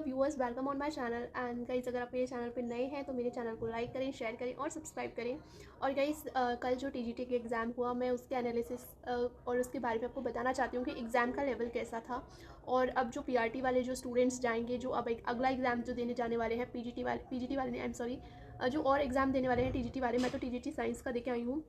Viewers, welcome on my channel. And guys, अगर आप मेरे चैनल पे नए हैं तो मेरे चैनल को लाइक करें, शेयर करें और सब्सक्राइब करें। और गाइस, कल जो टीजीटी के एग्ज़ाम हुआ, मैं उसके एनालिसिस और उसके बारे में आपको बताना चाहती हूँ कि एग्ज़ाम का लेवल कैसा था। और अब जो पीआरटी वाले जो स्टूडेंट्स जाएंगे, जो अब एक अगला एग्ज़ाम जो देने जाने वाले हैं, पीजीटी वाले नहीं, आई एम सॉरी, जो और एग्ज़ाम देने वाले हैं टीजीटी वाले, मैं तो टीजीटी साइंस का देके आई हूँ,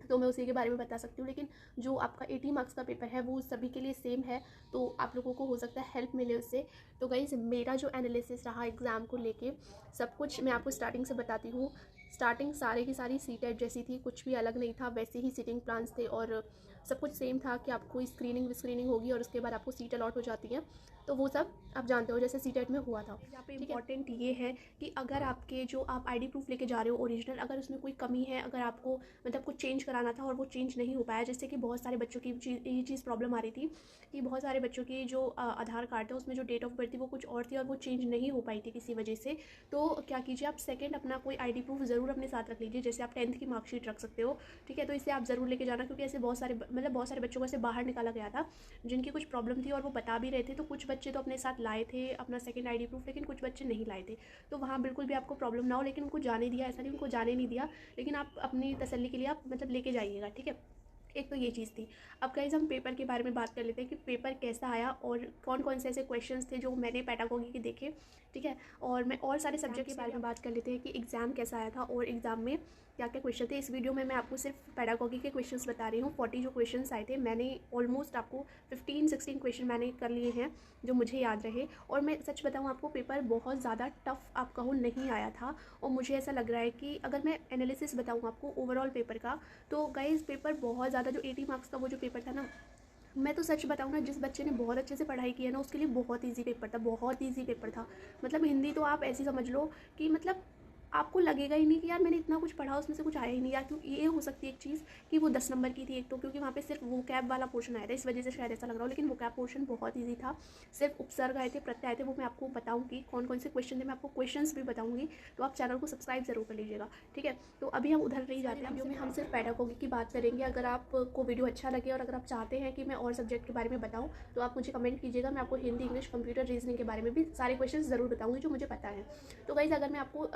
तो मैं उसी के बारे में बता सकती हूँ। लेकिन जो आपका 80 मार्क्स का पेपर है वो सभी के लिए सेम है, तो आप लोगों को हो सकता है हेल्प मिले उससे। तो गाइस, मेरा जो एनालिसिस रहा एग्ज़ाम को लेके, सब कुछ मैं आपको स्टार्टिंग से बताती हूँ। स्टार्टिंग सारे की सारी सीटेट जैसी थी, कुछ भी अलग नहीं था, वैसे ही सीटिंग प्लान्स थे और सब कुछ सेम था कि आपको स्क्रीनिंग होगी और उसके बाद आपको सीट अलॉट हो जाती है। तो वो सब आप जानते हो जैसे सीटेट में हुआ था। यहाँ पे इंपॉर्टेंट ये है कि अगर आपके जो आप आईडी प्रूफ लेके जा रहे हो ओरिजिनल, अगर उसमें कोई कमी है, अगर आपको मतलब कुछ चेंज कराना था और वो चेंज नहीं हो पाया, जैसे कि बहुत सारे बच्चों की ये चीज़ प्रॉब्लम आ रही थी कि बहुत सारे बच्चों की जो आधार कार्ड था उसमें जो डेट ऑफ बर्थ थी वो कुछ और थी और वो चेंज नहीं हो पाई थी किसी वजह से। तो क्या कीजिए, आप सेकंड अपना कोई आईडी प्रूफ ज़रूर अपने साथ रख लीजिए। जैसे आप 10th की मार्कशीट रख सकते हो, ठीक है, तो इसे आप ज़रूर लेके जाना, क्योंकि ऐसे बहुत सारे बच्चों को ऐसे बाहर निकाला गया था जिनकी कुछ प्रॉब्लम थी और वो बता भी रहे थे। तो कुछ बच्चे तो अपने साथ लाए थे अपना सेकंड आईडी प्रूफ, लेकिन कुछ बच्चे नहीं लाए थे। तो वहाँ बिल्कुल भी आपको प्रॉब्लम ना हो, लेकिन उनको जाने दिया, ऐसा नहीं उनको जाने नहीं दिया, लेकिन आप अपनी तसल्ली के लिए आप मतलब लेके जाइएगा, ठीक है। एक तो ये चीज़ थी। अब गाइस, हम पेपर के बारे में बात कर लेते हैं कि पेपर कैसा आया और कौन कौन से ऐसे क्वेश्चंस थे जो मैंने पेडागोगी के देखे, ठीक है। और मैं और सारे सब्जेक्ट के बारे में बात कर लेते हैं कि एग्ज़ाम कैसा आया था और एग्ज़ाम में क्या क्या क्वेश्चन थे। इस वीडियो में मैं आपको सिर्फ पेडागोगी के क्वेश्चंस बता रही हूँ। 40 जो क्वेश्चंस आए थे, मैंने ऑलमोस्ट आपको 15-16 क्वेश्चन मैंने कर लिए हैं जो मुझे याद रहे। और मैं सच बताऊँ आपको, पेपर बहुत ज़्यादा टफ आप कहो नहीं आया था। और मुझे ऐसा लग रहा है कि अगर मैं एनालिसिस बताऊँ आपको ओवरऑल पेपर का, तो गाइस पेपर बहुत ज़्यादा, जो 80 मार्क्स का वो जो पेपर था ना, मैं तो सच बताऊँ ना, जिस बच्चे ने बहुत अच्छे से पढ़ाई की है ना उसके लिए बहुत इजी पेपर था, बहुत इजी पेपर था। मतलब हिंदी तो आप ऐसी समझ लो कि मतलब आपको लगेगा ही नहीं कि यार मैंने इतना कुछ पढ़ा उसमें से कुछ आया ही नहीं। या क्योंकि ये हो सकती है एक चीज़ कि वो 10 नंबर की थी एक तो, क्योंकि वहाँ पे सिर्फ वो कैब वाला पोर्शन आया था, इस वजह से शायद ऐसा लग रहा हो, लेकिन वो कैब पोर्शन बहुत ईजी था। सिर्फ उपसर्ग आए थे, प्रत्यय आए थे, वो मैं आपको बताऊँगी कौन कौन से क्वेश्चन थे, मैं आपको क्वेश्चंस भी बताऊँगी। तो आप चैनल को सब्सक्राइब जरूर कर लीजिएगा, ठीक है। तो अभी हम उधर नहीं जाते हैं, वीडियो में हम सिर्फ पेडागोगी की बात करेंगे। अगर आपको वीडियो अच्छा लगे और अगर आप चाहते हैं कि मैं और सब्जेक्ट के बारे में बताऊँ तो आप मुझे कमेंट कीजिएगा। मैं आपको हिंदी, इंग्लिश, कंप्यूटर, रीजनिंग के बारे में भी सारे क्वेश्चन ज़रूर बताऊँगी जो मुझे पता है। तो गाइस, अगर मैं आपको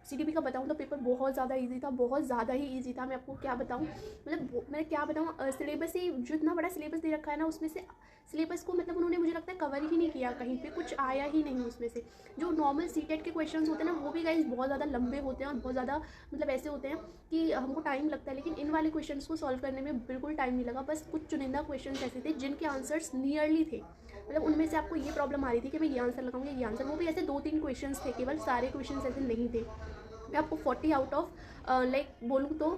सीडीपी का बताऊँ तो पेपर बहुत ज़्यादा इजी था, बहुत ज़्यादा ही इजी था। मैं आपको क्या बताऊँ, मतलब मैं क्या बताऊँ, सिलेबस ही जो इतना बड़ा सिलेबस दे रखा है ना, उसमें से सिलेबस को मतलब उन्होंने मुझे लगता है कवर ही नहीं किया, कहीं पे कुछ आया ही नहीं उसमें से। जो नॉर्मल सीटेट के क्वेश्चंस होते हैं ना, वो भी गाइस बहुत ज़्यादा लंबे होते हैं और बहुत ज़्यादा मतलब ऐसे होते हैं कि हमको टाइम लगता है, लेकिन इन वाले क्वेश्चंस को सॉल्व करने में बिल्कुल टाइम नहीं लगा। बस कुछ चुनिंदा क्वेश्चंस ऐसे थे जिनके आंसर्स नियरली थे, मतलब उनमें से आपको ये प्रॉब्लम आ रही थी कि मैं ये आंसर लगाऊंगी, ये आंसर, वो भी ऐसे 2-3 क्वेश्चंस थे केवल, सारे क्वेश्चंस ऐसे नहीं थे। मैं आपको 40 आउट ऑफ लाइक बोलूँ तो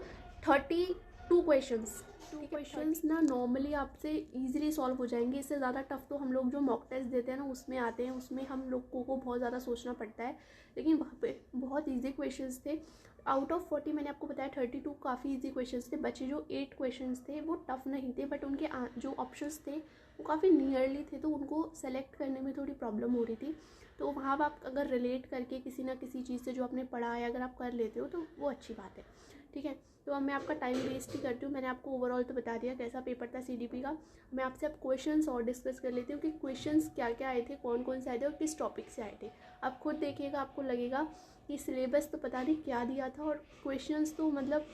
32 क्वेश्चंस, क्वेश्चंस ना नॉर्मली आपसे इजीली सॉल्व हो जाएंगे। इससे ज़्यादा टफ तो हम लोग जो मॉक टेस्ट देते हैं ना उसमें आते हैं, उसमें हम लोगों को बहुत ज़्यादा सोचना पड़ता है, लेकिन वहाँ पे बहुत इजी क्वेश्चंस थे। आउट ऑफ 40 मैंने आपको बताया 32 काफ़ी इजी क्वेश्चंस थे। बचे जो 8 क्वेश्चंस थे वो टफ नहीं थे, बट उनके जो ऑप्शंस थे वो काफ़ी नियरली थे, तो उनको सेलेक्ट करने में थोड़ी प्रॉब्लम हो रही थी। तो वहाँ आप अगर रिलेट करके किसी ना किसी चीज़ से जो आपने पढ़ा है अगर आप कर लेते हो तो वो अच्छी बात है, ठीक है। तो अब मैं आपका टाइम वेस्ट ही करती हूँ, मैंने आपको ओवरऑल तो बता दिया कैसा पेपर था सीडीपी का। मैं आपसे अब क्वेश्चंस और डिस्कस कर लेती हूँ कि क्वेश्चंस क्या क्या आए थे, कौन कौन से आए थे और किस टॉपिक से आए थे। आप खुद देखिएगा, आपको लगेगा कि सिलेबस तो पता नहीं क्या दिया था और क्वेश्चंस तो मतलब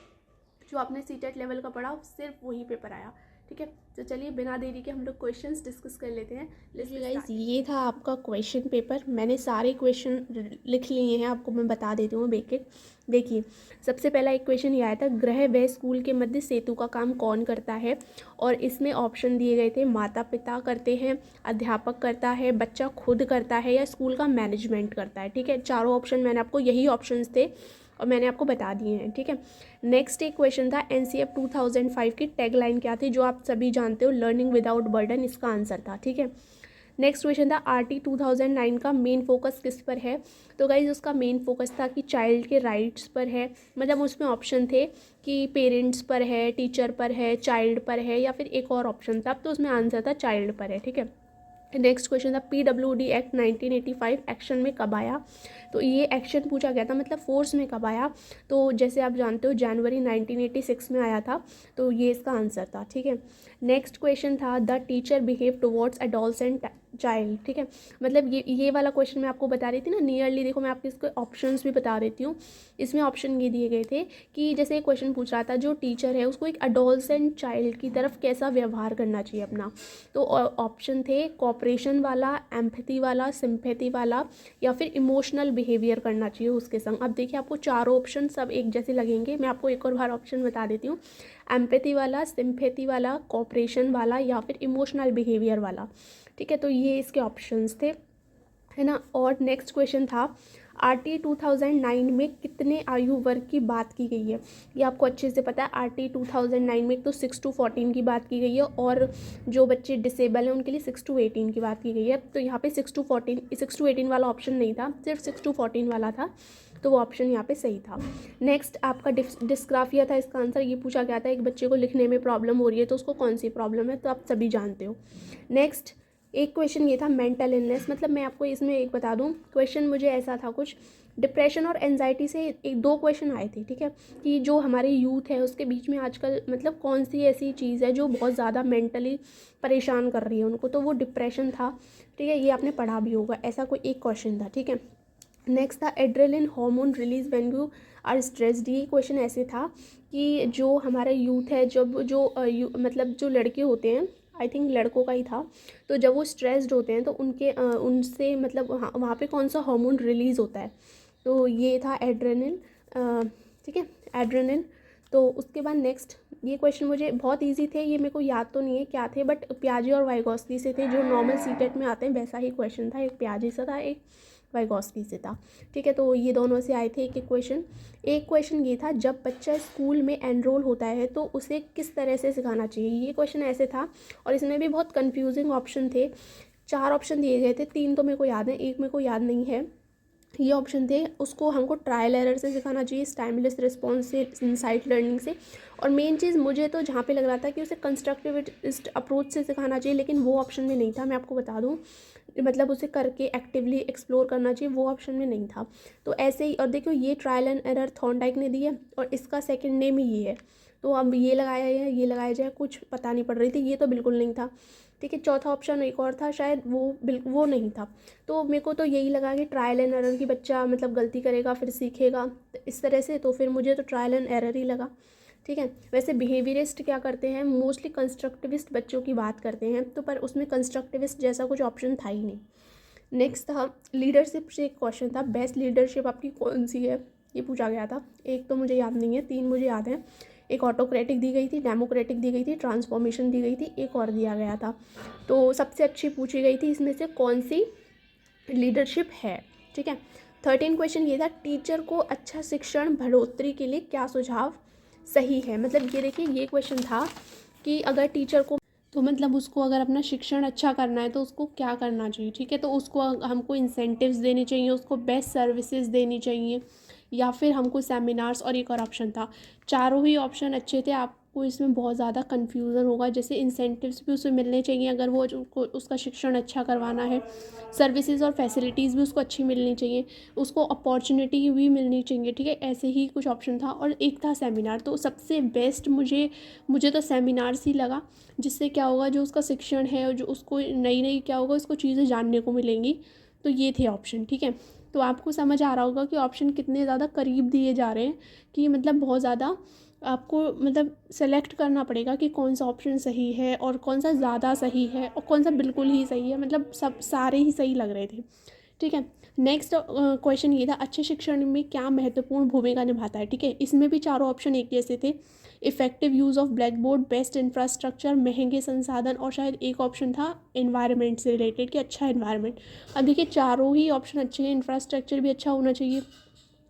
जो आपने सीटेट लेवल का पढ़ा सिर्फ वही पेपर आया, ठीक है। तो चलिए बिना देरी के हम लोग क्वेश्चंस डिस्कस कर लेते हैं। गाइस, ये था आपका क्वेश्चन पेपर, मैंने सारे क्वेश्चन लिख लिए हैं, आपको मैं बता देती हूँ एक एक। देखिए, सबसे पहला एक क्वेश्चन ये आया था, गृह व स्कूल के मध्य सेतु का काम कौन करता है। और इसमें ऑप्शन दिए गए थे, माता पिता करते हैं, अध्यापक करता है, बच्चा खुद करता है या स्कूल का मैनेजमेंट करता है, ठीक है। चारों ऑप्शन मैंने आपको, यही ऑप्शंस थे और मैंने आपको बता दिए हैं, ठीक है। नेक्स्ट एक क्वेश्चन था, एनसीएफ 2005 की टैगलाइन क्या थी, जो आप सभी जानते हो, लर्निंग विदाउट बर्डन, इसका आंसर था, ठीक है। नेक्स्ट क्वेश्चन था, आरटी 2009 का मेन फोकस किस पर है। तो गाइज उसका मेन फोकस था कि चाइल्ड के राइट्स पर है, मतलब उसमें ऑप्शन थे कि पेरेंट्स पर है, टीचर पर है, चाइल्ड पर है, या फिर एक और ऑप्शन था, तो उसमें आंसर था चाइल्ड पर है, ठीक है। नेक्स्ट क्वेश्चन था, पीडब्ल्यूडी एक्ट 1985 एक्शन में कब आया। तो ये एक्शन पूछा गया था, मतलब फोर्स में कब आया। तो जैसे आप जानते हो जनवरी 1986 में आया था, तो ये इसका आंसर था, ठीक है। नेक्स्ट क्वेश्चन था, the teacher behave towards adolescent child, ठीक है। मतलब ये वाला क्वेश्चन मैं आपको बता रही थी ना नियरली, देखो मैं आपको इसके ऑप्शंस भी बता देती हूँ। इसमें ऑप्शन ये दिए गए थे कि जैसे एक क्वेश्चन पूछ रहा था जो टीचर है उसको एक अडोलसेंट चाइल्ड की तरफ कैसा व्यवहार करना चाहिए अपना। तो ऑप्शन थे कोऑपरेशन वाला, एम्पैथी वाला, सिंपैथी वाला, या फिर इमोशनल बिहेवियर करना चाहिए उसके संग। अब देखिए आपको चारों ऑप्शन सब एक जैसे लगेंगे। मैं आपको एक और बार ऑप्शन बता देती हूँ, एम्पैथी वाला, सिंपैथी वाला, कोऑपरेशन वाला, या फिर इमोशनल बिहेवियर वाला, ठीक है। तो ये इसके ऑप्शंस थे, है ना। और नेक्स्ट क्वेश्चन था RT 2009 में कितने आयु वर्ग की बात की गई है। ये आपको अच्छे से पता है, RT 2009 में एक तो 6 to 14 की बात की गई है, और जो बच्चे डिसेबल हैं उनके लिए 6 to 18 की बात की गई है। तो यहाँ पे 6 to 18 वाला ऑप्शन नहीं था, सिर्फ 6 to 14 वाला था, तो वो ऑप्शन यहाँ पे सही था। नेक्स्ट आपका डिस्ग्राफिया था, इसका आंसर ये पूछा गया था एक बच्चे को लिखने में प्रॉब्लम हो रही है तो उसको कौन सी प्रॉब्लम है, तो आप सभी जानते हो। नेक्स्ट एक क्वेश्चन ये था मेंटल इलनेस, मतलब मैं आपको इसमें एक बता दूं, क्वेश्चन मुझे ऐसा था कुछ डिप्रेशन और एंजाइटी से एक दो क्वेश्चन आए थे, ठीक है, कि जो हमारे यूथ है उसके बीच में आजकल मतलब कौन सी ऐसी चीज़ है जो बहुत ज़्यादा मेंटली परेशान कर रही है उनको, तो वो डिप्रेशन था, ठीक है। ये आपने पढ़ा भी होगा, ऐसा कोई एक क्वेश्चन था, ठीक है। नेक्स्ट था adrenaline hormone release when you are stressed. ये क्वेश्चन ऐसे था कि जो हमारा यूथ है, जब जो मतलब जो लड़के होते हैं, आई थिंक लड़कों का ही था, तो जब वो स्ट्रेस्ड होते हैं तो उनके उनसे मतलब वहाँ पे कौन सा हार्मोन रिलीज़ होता है, तो ये था एड्रेनलिन, ठीक है, एड्रेनलिन। तो उसके बाद नेक्स्ट ये क्वेश्चन मुझे बहुत इजी थे, ये मेरे को याद तो नहीं है क्या थे, बट प्याजे और वाइगोस्की से थे, जो नॉर्मल सीटेट में आते हैं वैसा ही क्वेश्चन था, एक प्याजे से था एक वाइगोस्की से था, ठीक है। तो ये दोनों से आए थे एक एक क्वेश्चन। एक क्वेश्चन ये था जब बच्चा स्कूल में एनरोल होता है तो उसे किस तरह से सिखाना चाहिए, ये क्वेश्चन ऐसे था, और इसमें भी बहुत कंफ्यूजिंग ऑप्शन थे। 4 ऑप्शन दिए गए थे, 3 तो मेरे को याद है, एक मेरे को याद नहीं है। ये ऑप्शन थे उसको हमको ट्रायल एरर से सिखाना चाहिए, स्टाइमुलस रिस्पॉन्स से, इनसाइट लर्निंग से, और मेन चीज़ मुझे तो जहाँ पे लग रहा था कि उसे कंस्ट्रक्टिविस्ट अप्रोच से सिखाना चाहिए, लेकिन वो ऑप्शन में नहीं था, मैं आपको बता दूँ, मतलब उसे करके एक्टिवली एक्सप्लोर करना चाहिए, वो ऑप्शन में नहीं था। तो ऐसे ही, और देखो ये ट्रायल एंड एरर थॉर्नडाइक ने दी है और इसका सेकंड नेम ही ये है, तो अब ये लगाया है ये लगाया जाए, कुछ पता नहीं पड़ रही थी, ये तो बिल्कुल नहीं था, ठीक है। चौथा ऑप्शन एक और था शायद, वो नहीं था। तो मेरे को तो यही लगा कि ट्रायल एंड एरर की बच्चा मतलब गलती करेगा फिर सीखेगा इस तरह से, तो फिर मुझे तो ट्रायल एंड एरर ही लगा, ठीक है। वैसे बिहेवियरिस्ट क्या करते हैं, मोस्टली कंस्ट्रक्टिविस्ट बच्चों की बात करते हैं, तो पर उसमें कंस्ट्रक्टिविस्ट जैसा कुछ ऑप्शन था ही नहीं। नेक्स्ट था लीडरशिप से एक क्वेश्चन था, बेस्ट लीडरशिप आपकी कौन सी है, ये पूछा गया था। एक तो मुझे याद नहीं है, 3 मुझे याद है, एक ऑटोक्रेटिक दी गई थी, डेमोक्रेटिक दी गई थी, ट्रांसफॉर्मेशन दी गई थी, एक और दिया गया था। तो सबसे अच्छी पूछी गई थी इसमें से कौन सी लीडरशिप है, ठीक है। 13 क्वेश्चन ये था टीचर को अच्छा शिक्षण बढ़ोतरी के लिए क्या सुझाव सही है, मतलब ये देखिए ये क्वेश्चन था कि अगर टीचर को, तो मतलब उसको अगर अपना शिक्षण अच्छा करना है तो उसको क्या करना चाहिए, ठीक है। तो उसको हमको इंसेंटिव्स देने चाहिए, उसको बेस्ट सर्विसेज देनी चाहिए, या फिर हमको सेमिनार्स, और एक और ऑप्शन था। चारों ही ऑप्शन अच्छे थे, आपको इसमें बहुत ज़्यादा कन्फ्यूज़न होगा, जैसे इंसेंटिव्स भी उसे मिलने चाहिए अगर वो उसका शिक्षण अच्छा करवाना है, सर्विसेज और फैसिलिटीज़ भी उसको अच्छी मिलनी चाहिए, उसको अपॉर्चुनिटी भी मिलनी चाहिए, ठीक है। ऐसे ही कुछ ऑप्शन था, और एक था सेमिनार। तो सबसे बेस्ट मुझे तो सेमिनार्स ही लगा, जिससे क्या होगा जो उसका शिक्षण है और जो उसको नई नई क्या होगा उसको चीज़ें जानने को मिलेंगी। तो ये थे ऑप्शन, ठीक है। तो आपको समझ आ रहा होगा कि ऑप्शन कितने ज़्यादा करीब दिए जा रहे हैं, कि मतलब बहुत ज़्यादा आपको मतलब सेलेक्ट करना पड़ेगा कि कौन सा ऑप्शन सही है और कौन सा ज़्यादा सही है और कौन सा बिल्कुल ही सही है, मतलब सब सारे ही सही लग रहे थे, ठीक है। नेक्स्ट क्वेश्चन ये था अच्छे शिक्षण में क्या महत्वपूर्ण भूमिका निभाता है, ठीक है। इसमें भी चारों ऑप्शन एक जैसे थे, effective use of black board, best infrastructure, महंगे संसाधन, और शायद एक ऑप्शन था एनवायरनमेंट से रिलेटेड कि अच्छा एनवायरनमेंट। अब देखिए चारों ही ऑप्शन अच्छे हैं, इंफ्रास्ट्रक्चर भी अच्छा होना चाहिए,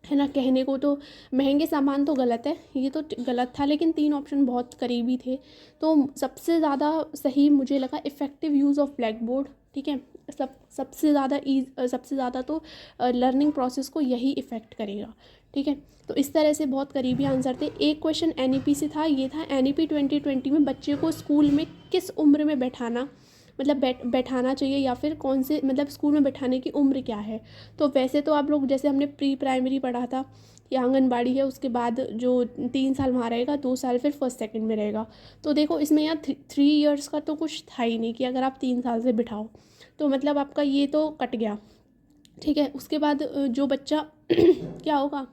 है ना। कहने को तो महंगे सामान तो गलत है, ये तो गलत था, लेकिन 3 ऑप्शन बहुत करीबी थे। तो सबसे ज़्यादा सही मुझे लगा effective use of black board, ठीक है। सबसे ज़्यादा तो लर्निंग प्रोसेस को यही इफ़ेक्ट करेगा, ठीक है। तो इस तरह से बहुत करीबी आंसर थे। एक क्वेश्चन NEP से था, ये था NEP 2020 में बच्चे को स्कूल में किस उम्र में बैठाना मतलब बैठाना चाहिए, या फिर कौन से मतलब स्कूल में बैठाने की उम्र क्या है। तो वैसे तो आप लोग जैसे हमने प्री प्राइमरी पढ़ा था या आंगनबाड़ी है, उसके बाद जो 3 साल वहाँ रहेगा, 2 साल फिर फर्स्ट सेकंड में रहेगा। तो देखो इसमें यहाँ 3 ईयर्स का तो कुछ था ही नहीं कि अगर आप 3 साल से बिठाओ, तो मतलब आपका ये तो कट गया। ठीक है, उसके बाद जो बच्चा क्या होगा,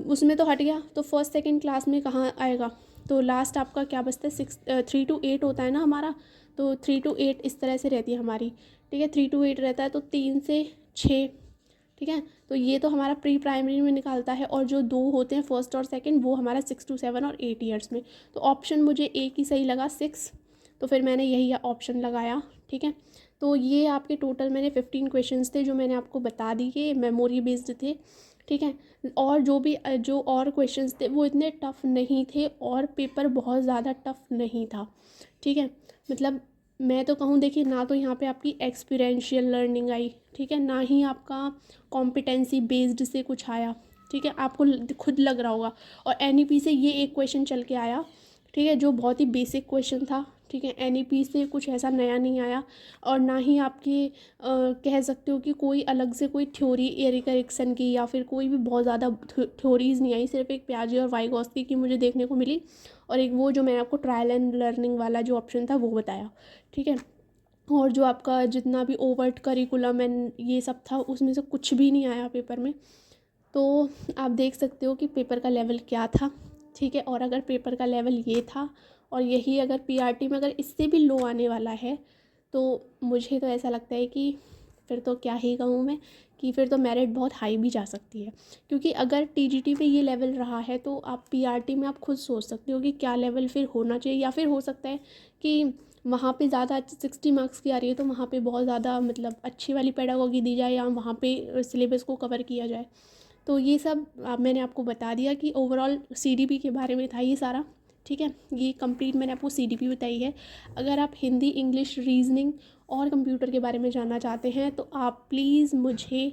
उसमें तो हट गया, तो फर्स्ट सेकंड क्लास में कहाँ आएगा। तो लास्ट आपका क्या बचता है, 3 to 8 होता है ना हमारा, तो 3 to 8 इस तरह से रहती है हमारी। ठीक है, 3 to 8 रहता है, तो 3 से 6। ठीक है, तो ये तो हमारा प्री प्राइमरी में निकालता है, और जो 2 होते हैं फर्स्ट और सेकंड, वो हमारा 6 to 7 और 8 ईयर्स में। तो ऑप्शन मुझे एक ही सही लगा, 6, तो फिर मैंने यही ऑप्शन लगाया। ठीक है, तो ये आपके टोटल मैंने 15 क्वेश्चंस थे जो मैंने आपको बता दिए, मेमोरी बेस्ड थे। ठीक है, और जो और क्वेश्चंस थे वो इतने टफ़ नहीं थे, और पेपर बहुत ज़्यादा टफ़ नहीं था। ठीक है, मतलब मैं तो कहूँ, देखिए ना तो यहाँ पे आपकी एक्सपीरियंशियल लर्निंग आई, ठीक है, ना ही आपका कॉम्पिटेंसी बेस्ड से कुछ आया। ठीक है, आपको खुद लग रहा होगा। और एनईपी से ये एक क्वेश्चन चल के आया, ठीक है, जो बहुत ही बेसिक क्वेश्चन था। ठीक है, एनईपी से कुछ ऐसा नया नहीं आया, और ना ही आपके कह सकते हो कि कोई अलग से कोई थ्योरी एरिक एरिक्सन की या फिर कोई भी बहुत ज़्यादा थ्योरीज़ नहीं आई। सिर्फ एक पियाजे और वाइगोत्स्की की मुझे देखने को मिली, और एक वो जो मैंने आपको ट्रायल एंड लर्निंग वाला जो ऑप्शन था वो बताया। ठीक है, और जो आपका जितना भी ओवर्ट करिकुलम एंड ये सब था, उसमें से कुछ भी नहीं आया पेपर में। तो आप देख सकते हो कि पेपर का लेवल क्या था। ठीक है, और अगर पेपर का लेवल ये था, और यही अगर पीआरटी में अगर इससे भी लो आने वाला है, तो मुझे तो ऐसा लगता है कि फिर तो क्या ही कहूँ मैं, कि फिर तो मेरिट बहुत हाई भी जा सकती है। क्योंकि अगर टीजीटी में ये लेवल रहा है, तो आप पीआरटी में आप खुद सोच सकते हो कि क्या लेवल फिर होना चाहिए। या फिर हो सकता है कि वहाँ पे ज़्यादा 60 मार्क्स की आ रही है, तो वहाँ पे बहुत ज़्यादा मतलब अच्छी वाली पेडागोगी दी जाए, या वहाँ पे सिलेबस को कवर किया जाए। तो ये सब मैंने आपको बता दिया कि ओवरऑल सीडीपी के बारे में था ये सारा। ठीक है, ये कंप्लीट मैंने आपको सीडीपी बताई है। अगर आप हिंदी, इंग्लिश, रीजनिंग और कंप्यूटर के बारे में जानना चाहते हैं, तो आप प्लीज़ मुझे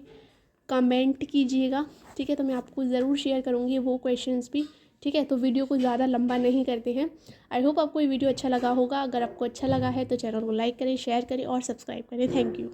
कमेंट कीजिएगा। ठीक है, तो मैं आपको ज़रूर शेयर करूँगी वो क्वेश्चंस भी। ठीक है, तो वीडियो को ज़्यादा लंबा नहीं करते हैं। आई होप आपको ये वीडियो अच्छा लगा होगा। अगर आपको अच्छा लगा है तो चैनल को लाइक करें, शेयर करें और सब्सक्राइब करें। Thank you.